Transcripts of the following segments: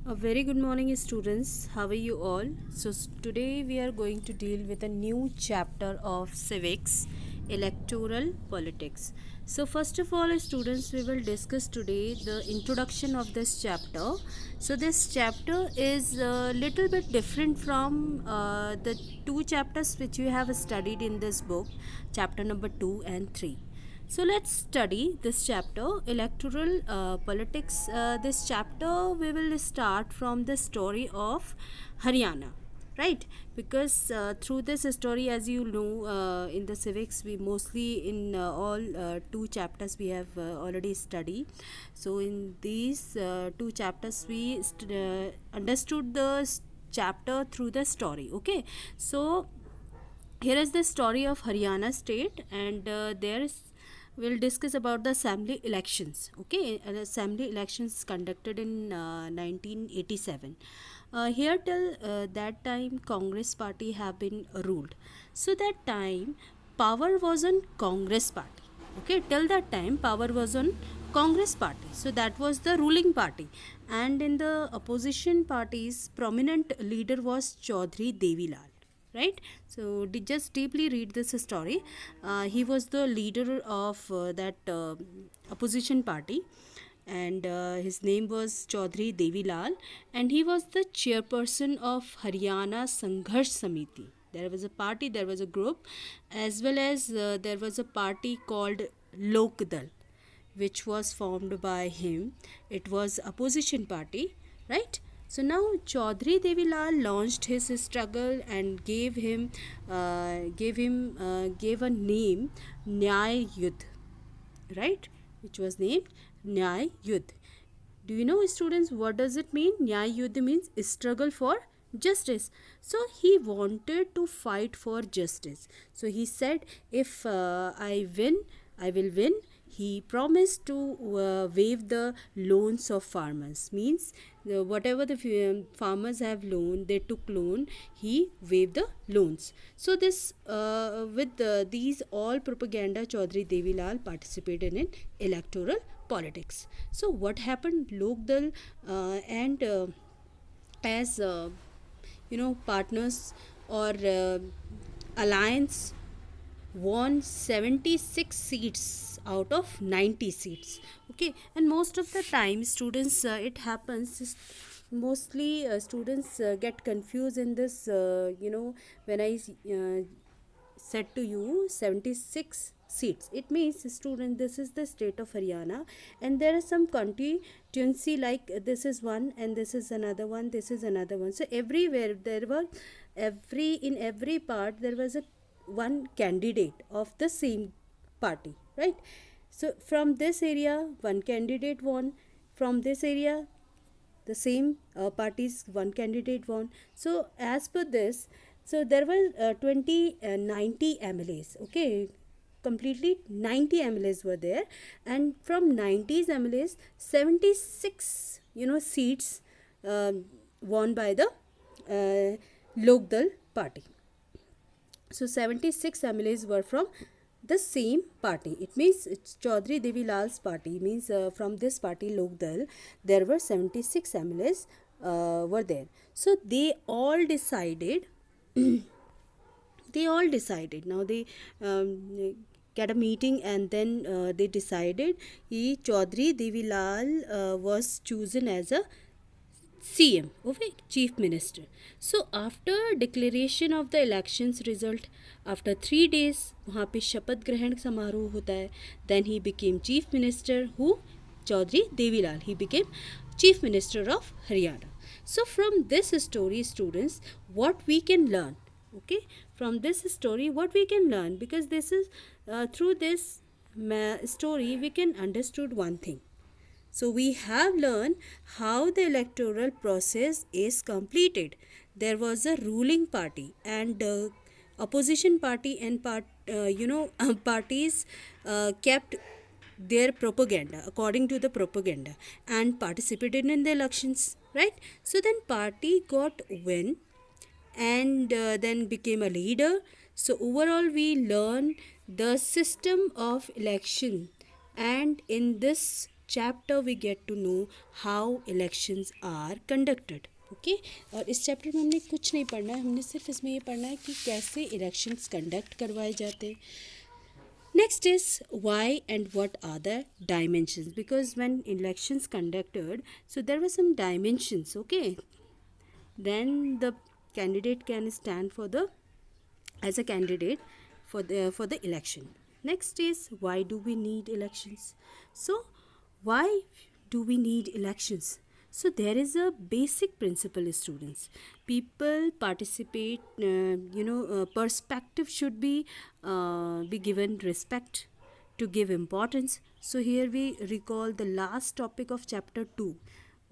A very good morning, students. How are you all? Today we are going to deal with a new chapter of civics, electoral politics. So, first of all, students, we will discuss today the introduction of this chapter. So, this chapter is a little bit different from the two chapters which you have studied in this book, chapter number 2 and 3. So let's study this chapter, electoral politics. This chapter we will start from the story of Haryana, right? Because through this story, as you know, in the civics, we mostly in all two chapters we have already studied. So in these two chapters, we understood the chapter through the story. Okay, so here is the story of Haryana state, and we'll discuss about the assembly elections. Okay, assembly elections conducted in 1987. Here till that time, Congress party have been ruled. So that time, power was on Congress party. Okay, till that time, power was on Congress party. So that was the ruling party, and in the opposition parties, prominent leader was Chaudhry Devilal, right? So just deeply read this story. He was the leader of that opposition party, and his name was Chaudhry Devilal, and he was the chairperson of Haryana Sangharsh Samiti. There was a party, there was a group, as well as there was a party called Lokdal, which was formed by him. It was opposition party, right? So now Chaudhry Devilal launched his struggle and gave a name, Nyay Yudh, right? Which was named Nyay Yudh. Do you know, students, what does it mean? Nyay Yudh means struggle for justice. So he wanted to fight for justice. So he said, if I win, I will win. He promised to waive the loans of farmers. Means whatever the farmers have loan, they took loan, he waived the loans. So this with these all propaganda, Chaudhry Devilal participated in electoral politics. So what happened? Lokdal and as partners or alliance won 76 seats out of 90 seats. Okay, and most of the time students, it happens mostly students get confused in this, when I said to you 76 seats, it means, student, this is the state of Haryana, and there is some constituency, like this is one and this is another one, this is another one. So everywhere there were, every part there was a one candidate of the same party, right? So from this area one candidate won, from this area the same parties one candidate won. So as per this, so there were 90 MLAs. Okay, completely 90 MLAs were there, and from 90 MLAs 76 seats won by the Lokdal party. So 76 MLAs were from the same party. It means it's Chaudhry Devilal's party. Means from this party Lokdal, there were 76 MLAs were there. So they all decided. They all decided. Now they get a meeting, and then they decided. Chaudhry Devilal was chosen as a CM, okay, Chief Minister. So after declaration of the elections result, after 3 days वहाँ पे शपथ ग्रहण समारोह होता है. Then he became Chief Minister. Who? Chaudhry Devilal. He became Chief Minister of Haryana. So from this story, students, what we can learn? Okay, from this story, what we can learn? Because this is through this story we can understood one thing. So we have learned how the electoral process is completed. There was a ruling party and opposition party, and parties kept their propaganda according to the propaganda and participated in the elections, right? So then party got win, and then became a leader. So overall we learn the system of election, and in this chapter we get to know how elections are conducted. Okay और इस chapter में हमने कुछ नहीं पढ़ना है, हमने सिर्फ इसमें ये पढ़ना है कि कैसे इलेक्शंस कंडक्ट करवाए जाते हैं. Next is why and what are the dimensions, because when elections conducted, so there were some dimensions. Okay, then the candidate can stand for the as a candidate for the election. Next is why do we need elections? So why do we need elections? So there is a basic principle, students. People participate. Perspective should be given respect, to give importance. So here we recall the last topic of chapter 2.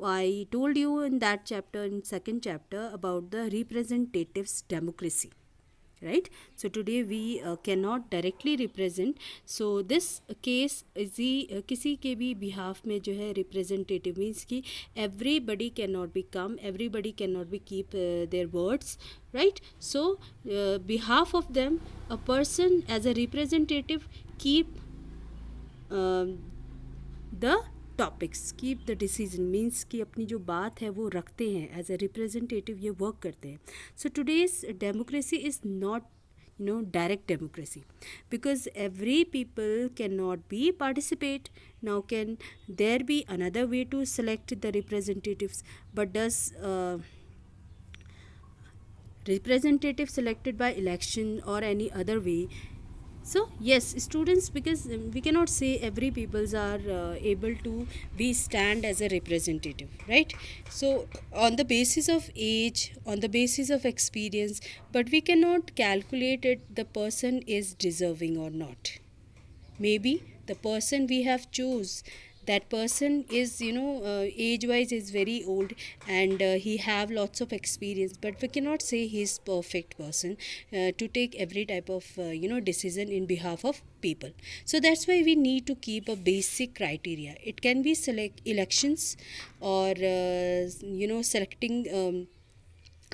I told you in that chapter, in second chapter, about the representatives democracy, right? So today we cannot directly represent. So this case is the किसी के भी behalf में जो है representative means कि everybody cannot be come, everybody cannot be keep their words, right? So behalf of them, a person as a representative keep the topics, keep the decision means कि अपनी जो बात है वो रखते हैं, एज ए रिप्रेजेंटेटिव ये वर्क करते हैं. So today's democracy is not direct democracy, because every people cannot be participate. Now can there be another way to select the representatives, but does representative selected by election or any other way? So yes, students, because we cannot say every peoples are able to be stand as a representative, right? So on the basis of age, on the basis of experience, but we cannot calculate it the person is deserving or not. Maybe the person we have choose, that person is age wise is very old, and he have lots of experience, but we cannot say he is perfect person to take every type of decision in behalf of people. So that's why we need to keep a basic criteria. It can be select elections or selecting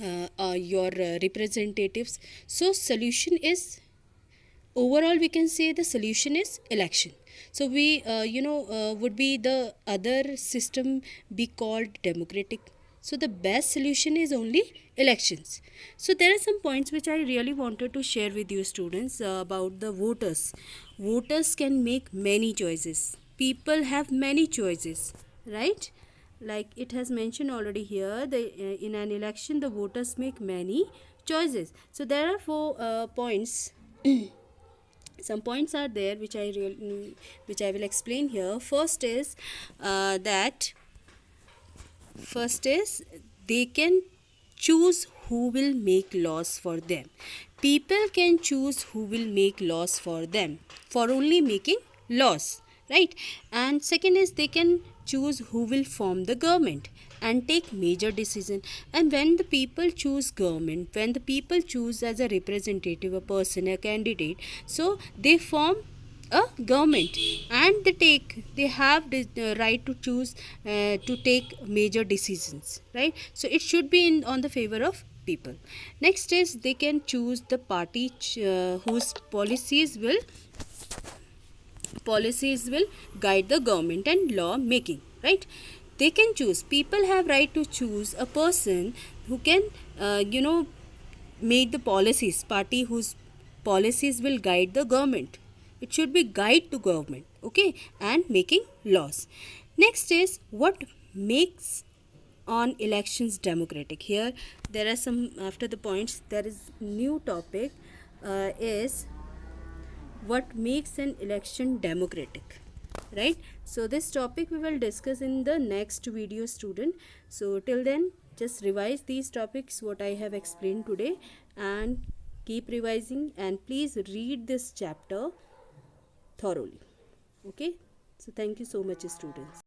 your representatives. So solution is, overall we can say the solution is election. So we would be the other system be called democratic. So the best solution is only elections. So there are some points which I really wanted to share with you, students, about the voters. Voters can make many choices. People have many choices, right? Like it has mentioned already here, in an election the voters make many choices. So there are four points. Some points are there which which I will explain here. First is they can choose who will make laws for them. People can choose who will make laws for them, for only making laws, right? And second is they can choose who will form the government and take major decision. And when the people choose government, when the people choose as a representative, a person, a candidate, so they form a government, and they have the right to choose to take major decisions, right? So it should be on the favor of people. Next is they can choose the party whose policies will guide the government and law making, right? They can choose, people have right to choose a person who can make the policies, party whose policies will guide the government. It should be guide to government, okay, and making laws. Next is what makes on elections democratic. Here there are some, after the points there is new topic, is what makes an election democratic, right? So this topic we will discuss in the next video, student. So till then just revise these topics what I have explained today, and keep revising, and please read this chapter thoroughly. Okay, so thank you so much, students.